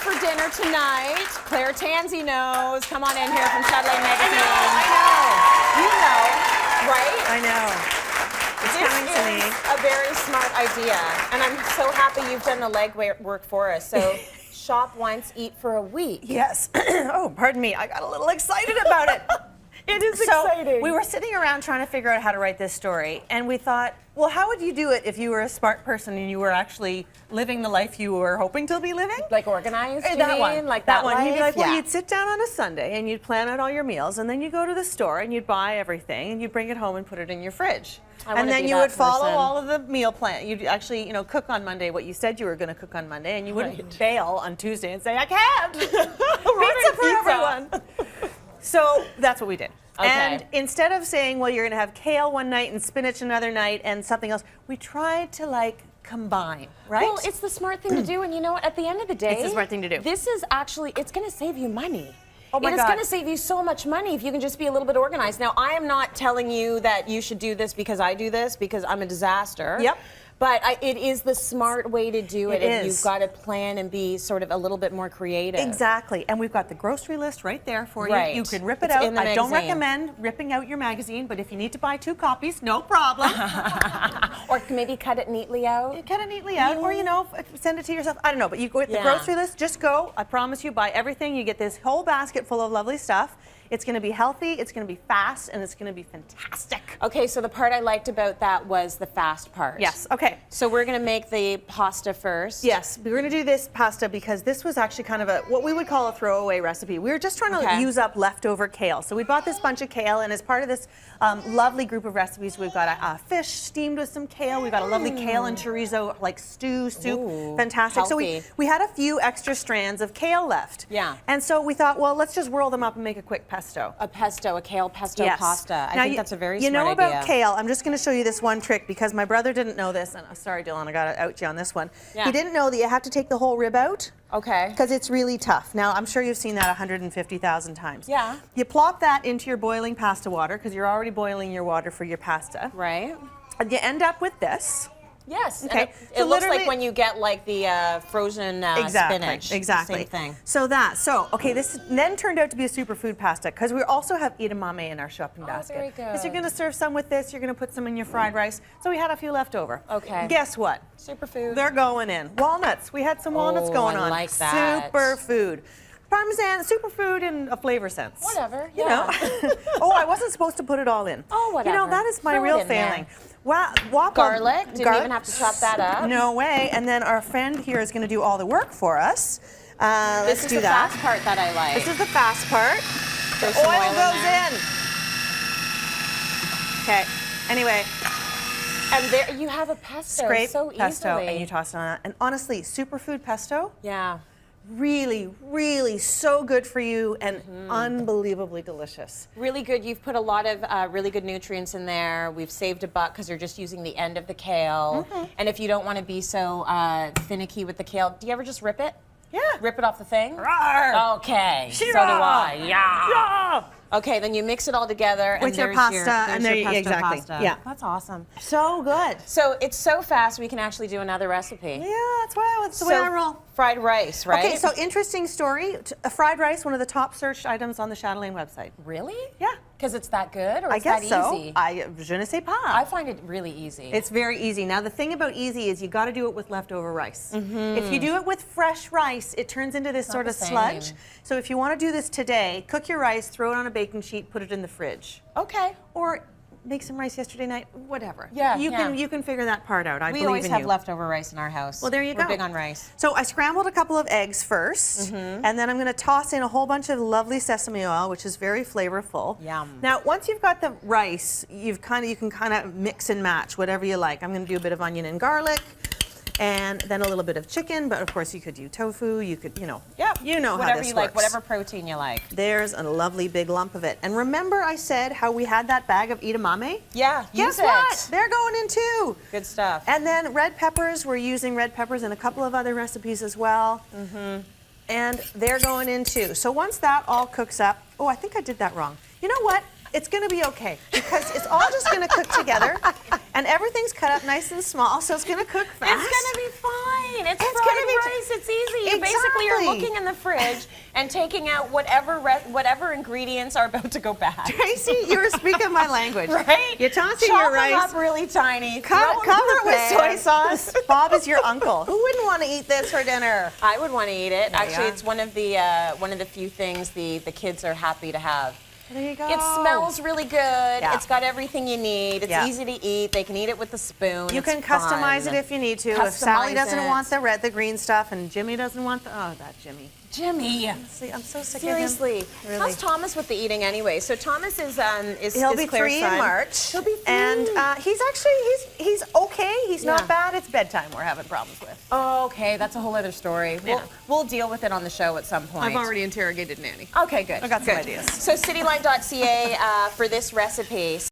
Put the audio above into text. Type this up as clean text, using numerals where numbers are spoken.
for dinner tonight? Claire Tansey knows. Come on in here from Chatelaine Magazine. I know. You know, right? I know. It's coming to me. This is a very smart idea, and I'm so happy you've done the legwork for us. So, shop once, eat for a week. Yes. Oh, pardon me. I got a little excited about it. It is So exciting. we were sitting around trying to figure out how to write this story, and we thought, well, how would you do it if you were a smart person and you were actually living the life you were hoping to be living? Like organized, you that mean? one. Like that that one. You'd be like, life? well, Yeah. you'd sit down on a Sunday and you'd plan out all your meals, and then you go to the store and you'd buy everything and you'd bring it home and put it in your fridge. And then you would follow all of the meal plan. You'd actually, cook on Monday what you said you were going to cook on Monday, and you wouldn't bail on Tuesday and say, I can't. Pizza for everyone. So that's what we did. Okay. And instead of saying, well, you're going to have kale one night and spinach another night and something else, we tried to combine, right? Well, it's the smart thing to do, and you know what? At the end of the day, It's the smart thing to do. This is actually, it's going to save you money. Oh my It is God. going to save you so much money if you can just be a little bit organized. Now, I am not telling you that you should do this because I do this, because I'm a disaster. Yep. But it is the smart way to do it. It And is. you've got to plan and be sort of a little bit more creative. Exactly. And we've got the grocery list right there for you. Right. You can rip it It's out. in the I don't magazine. recommend ripping out your magazine, but if you need to buy 2 copies, no problem. Or maybe cut it neatly out. You cut it neatly out, or send it to yourself. I don't know, but you go with the Yeah. grocery list. Just go. I promise you, buy everything. You get this whole basket full of lovely stuff. It's going to be healthy. It's going to be fast, and it's going to be fantastic. Okay, so the part I liked about that was the fast part. Yes. Okay. So we're going to make the pasta first. Yes, we're going to do this pasta because this was actually kind of what we would call a throwaway recipe. We were just trying to use up leftover kale. So we bought this bunch of kale, and as part of this lovely group of recipes, we've got a fish steamed with some kale. We've got a lovely kale and chorizo stew soup. Ooh, Fantastic. healthy. So we had a few extra strands of kale left. Yeah. And so we thought, well, let's just whirl them up and make a quick pesto. A kale pesto Yes. pasta. I Now, think that's a very you smart know idea. about kale. I'm just going to show you this one trick because my brother didn't know this. And sorry, Dylan, I got to out you on this one. Yeah. He didn't know that you have to take the whole rib out. Okay. Because it's really tough. Now, I'm sure you've seen that 150,000 times. Yeah. You plop that into your boiling pasta water because you're already boiling your water for your pasta. Right. And you end up with this. Yes. Okay. And it So looks like literally- when you get the frozen spinach. Exactly. Same thing. So okay, this then turned out to be a superfood pasta because we also have edamame in our shopping basket. very good. Because you're going to serve some with this, you're going to put some in your fried rice. So we had a few left over. Okay. Guess what? Superfood. They're going in. Walnuts. We had some walnuts going I on. like that. Superfood. Parmesan, superfood in a flavor sense. Whatever. You yeah. know. Oh, I wasn't supposed to put it all in. Oh, whatever. You know, that is my Throw it real in there. failing. Wow, Garlic. Didn't even have to chop that up. No way. And then our friend here is going to do all the work for us. Let's This is do the that. fast part that I like. This is the fast part. Throw The some oil oil in goes there. in. Okay. Anyway, And there you have a pesto scrape so pesto easily. and you toss it on. And honestly, superfood pesto, Yeah. really, really so good for you and unbelievably delicious. Really good. You've put a lot of really good nutrients in there. We've saved $1 because you're just using the end of the kale. And if you don't want to be so finicky with the kale, do you ever just rip it? Yeah. Rip it off the thing? Rawr. Okay. So do Shira. I. Yeah. Yeah. Okay, then you mix it all together. With and your there's pasta, there's and there your you- pesto exactly. pasta. Yeah. That's awesome. So good. So it's so fast we can actually do another recipe. Yeah, that's the way I roll. Fried rice, right? Okay, so interesting story. Fried rice, one of the top searched items on the Chatelaine website. Really? Yeah. Because it's that good, or I it's guess that so. easy? Je ne sais pas. I find it really easy. It's very easy. Now, the thing about easy is you got to do it with leftover rice. If you do it with fresh rice, it turns into this sort the of sludge. same. So if you want to do this today, cook your rice, throw it on a baking sheet, put it in the fridge. Okay. Or make some rice yesterday night, whatever. Yeah, You yeah. can figure that part out. I We believe always in have you. leftover rice in our house. Well, there you We're go. big on rice. So I scrambled a couple of eggs first, and then I'm going to toss in a whole bunch of lovely sesame oil, which is very flavorful. Yum. Now, once you've got the rice, you can kind of mix and match whatever you like. I'm going to do a bit of onion and garlic, and then a little bit of chicken. But of course, you could do tofu. You could, Yep. you know how whatever this you works. like, whatever protein you like. There's a lovely big lump of it. And remember, I said how we had that bag of edamame? Yeah. Guess use what? it. They're going in too. Good stuff. And then red peppers, we're using red peppers in a couple of other recipes as well. And they're going in too. So once that all cooks up, oh, I think I did that wrong. You know what? It's going to be okay because it's all just going to cook together, and everything's cut up nice and small, so it's going to cook fast. It's gonna be fine. It's It's fried gonna be- rice. It's easy. You Exactly. basically you're looking in the fridge and taking out whatever ingredients are about to go bad. Tracy, you were speaking my language. Right? You're tossing Chop your them rice. up really tiny. Cover throw 'em in it the with pan. soy sauce. Bob is your uncle. Who wouldn't want to eat this for dinner? I would want to eat it. There you Actually, are. it's one of the few things the kids are happy to have. There you go. It smells really good. Yeah. It's got everything you need. It's Yeah. easy to eat. They can eat it with a spoon. You It's can customize fun. it if you need to. If Sally Customize doesn't it. want the green stuff and Jimmy doesn't want that Jimmy. Jimmy. See, I'm so sick Seriously. of him. Really. How's Thomas with the eating anyway? So Thomas is He'll is be Claire's 3 son. in March. He'll be 3. And he's okay. He's Yeah. not bad. It's bedtime we're having problems with. Oh, okay. That's a whole other story. Yeah. We'll deal with it on the show at some point. I've already interrogated Nanny. Okay, good. I got some good. ideas. So cityline.ca for this recipe.